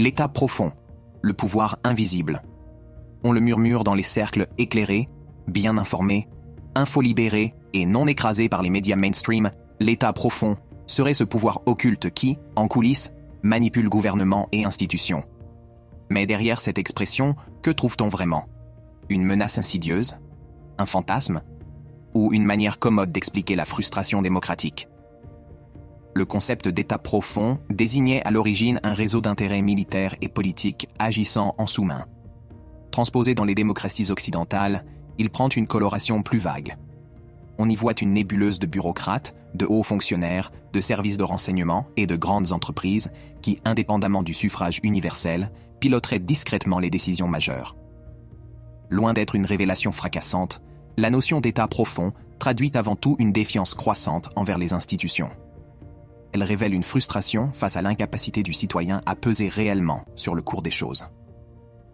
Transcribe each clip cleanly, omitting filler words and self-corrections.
L'état profond, le pouvoir invisible. On le murmure dans les cercles éclairés, bien informés, infolibérés et non écrasés par les médias mainstream. L'état profond serait ce pouvoir occulte qui, en coulisses, manipule gouvernements et institutions. Mais derrière cette expression, que trouve-t-on vraiment? Une menace insidieuse? Un fantasme? Ou une manière commode d'expliquer la frustration démocratique? Le concept d'État profond désignait à l'origine un réseau d'intérêts militaires et politiques agissant en sous-main. Transposé dans les démocraties occidentales, il prend une coloration plus vague. On y voit une nébuleuse de bureaucrates, de hauts fonctionnaires, de services de renseignement et de grandes entreprises qui, indépendamment du suffrage universel, piloteraient discrètement les décisions majeures. Loin d'être une révélation fracassante, la notion d'État profond traduit avant tout une défiance croissante envers les institutions. Elle révèle une frustration face à l'incapacité du citoyen à peser réellement sur le cours des choses.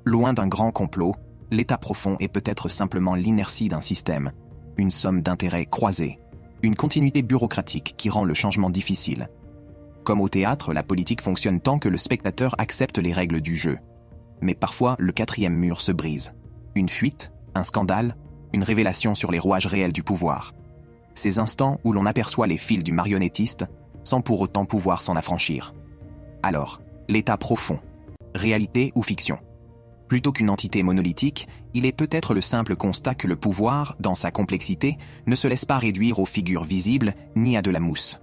Loin d'un grand complot, l'État profond est peut-être simplement l'inertie d'un système, une somme d'intérêts croisés, une continuité bureaucratique qui rend le changement difficile. Comme au théâtre, la politique fonctionne tant que le spectateur accepte les règles du jeu. Mais parfois, le quatrième mur se brise. Une fuite, un scandale, une révélation sur les rouages réels du pouvoir. Ces instants où l'on aperçoit les fils du marionnettiste sans pour autant pouvoir s'en affranchir. Alors, l'état profond, réalité ou fiction? Plutôt qu'une entité monolithique, il est peut-être le simple constat que le pouvoir, dans sa complexité, ne se laisse pas réduire aux figures visibles ni à de la mousse.